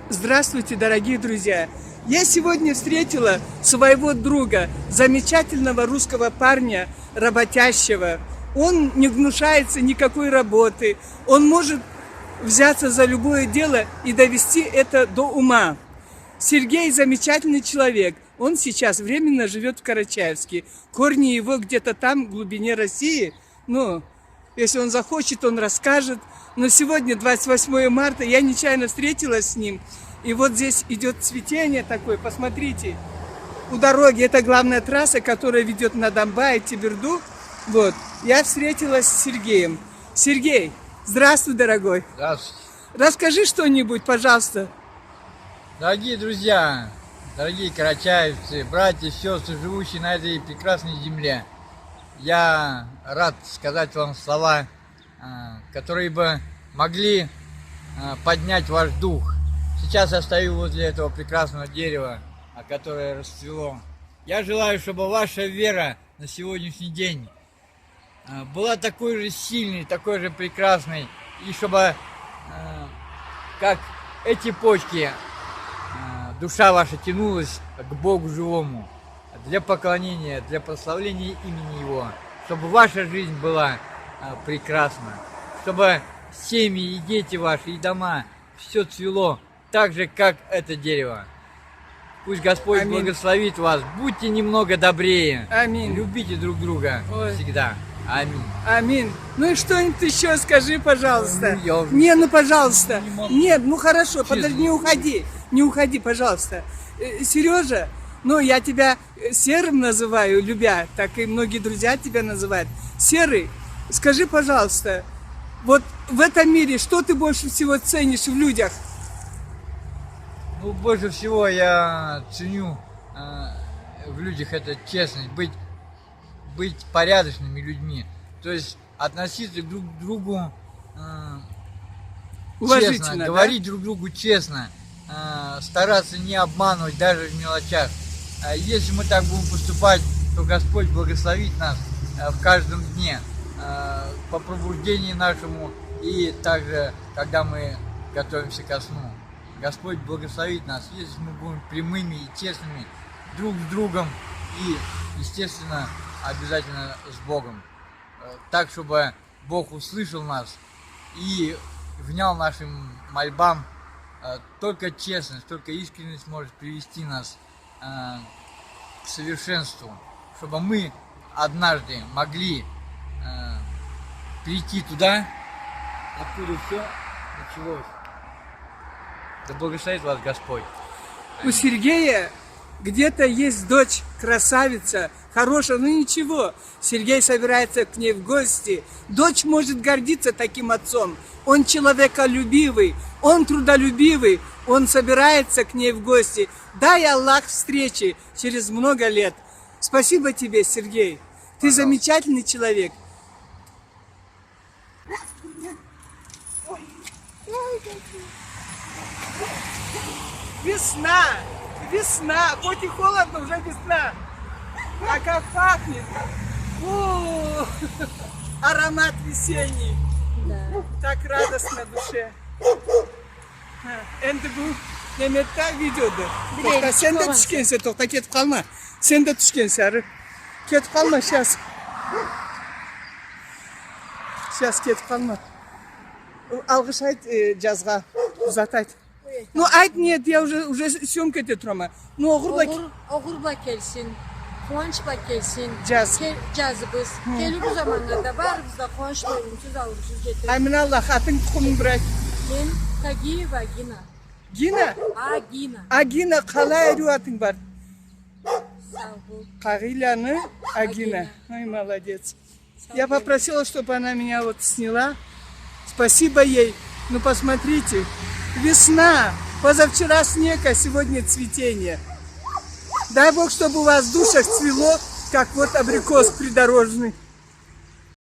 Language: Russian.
Здравствуйте, дорогие друзья! Я сегодня встретила своего друга, замечательного русского парня, работящего. Он не гнушается никакой работы, он может взяться за любое дело и довести это до ума. Сергей замечательный человек, он сейчас временно живет в Карачаевске. Корни его где-то там, в глубине России. Если он захочет, он расскажет. Но сегодня, 28 марта, я нечаянно встретилась с ним. И вот здесь идет цветение такое, посмотрите. У дороги, это главная трасса, которая ведет на Донбай, Теберду. Вот, я встретилась с Сергеем. Сергей, здравствуй, дорогой. Здравствуйте. Расскажи что-нибудь, пожалуйста. Дорогие друзья, дорогие карачаевцы, братья, сестры, живущие на этой прекрасной земле. Я рад сказать вам слова, которые бы могли поднять ваш дух. Сейчас я стою возле этого прекрасного дерева, которое расцвело. Я желаю, чтобы ваша вера на сегодняшний день была такой же сильной, такой же прекрасной, и чтобы, как эти почки, душа ваша тянулась к Богу живому, для поклонения, для прославления имени Его, чтобы ваша жизнь была прекрасна, чтобы семьи и дети ваши, и дома, все цвело так же, как это дерево. Пусть Господь Аминь. Благословит вас. Будьте немного добрее. Аминь. Любите друг друга всегда. Аминь. Аминь. Ну и что-нибудь еще скажи, пожалуйста. Я Пожалуйста. не могу. Нет, хорошо, Честно. подожди, не уходи. Не уходи, пожалуйста. Сережа, я тебя Серым называю, любя, так и многие друзья тебя называют. Серый, скажи, пожалуйста, вот в этом мире что ты больше всего ценишь в людях? Больше всего я ценю в людях это честность, быть порядочными людьми. То есть относиться друг к другу Уважительно, честно, да? говорить друг другу честно, стараться не обманывать даже в мелочах. Если мы так будем поступать, то Господь благословит нас в каждом дне, по пробуждению нашему и также, когда мы готовимся ко сну. Господь благословит нас, если мы будем прямыми и честными друг с другом и, естественно, обязательно с Богом. Так, чтобы Бог услышал нас и внял нашим мольбам. Только честность, только искренность может привести нас к совершенству, чтобы мы однажды могли прийти туда, откуда все началось. Да благословит вас Господь. У Сергея где-то есть дочь, красавица, хорошая, ничего. Сергей собирается к ней в гости. Дочь может гордиться таким отцом. Он человеколюбивый, он трудолюбивый, он собирается к ней в гости. Дай Аллах встречи через много лет. Спасибо тебе, Сергей. Ты замечательный человек. Весна! Весна! Хоть и холодно, уже весна! А как пахнет! О, аромат весенний! Да. Так радостно душе! Endi bu Mehmet'te videoda. To'xta, sen de tushgansan, to'xta, ketib qolma. Sen de tushgansan. Ketib qolma, сейчас. Сейчас ketib qolma. Alg'ish ayt, жазға uzat ayt. Ayt niyet, я уже съемкада turaman. Oğurba kelsin, Quvonchba kelsin. Jaz. Jazibız. Kelgu zamanlarda baribizda quvonch to'yimiz avrusiz getirdik. Aminallah, xating tuxumini bir ayt. Men Tagiyeva Gina. Gina? Gina. Agina, qalay aytyapting bar? Sağ ol. Кагиляны Агина. Ой, молодец. Я попросила, чтобы она меня вот сняла. Спасибо ей. Ну, посмотрите. Весна. Позавчера снег, а сегодня цветение. Дай Бог, чтобы у вас в душах цвело, как вот абрикос придорожный.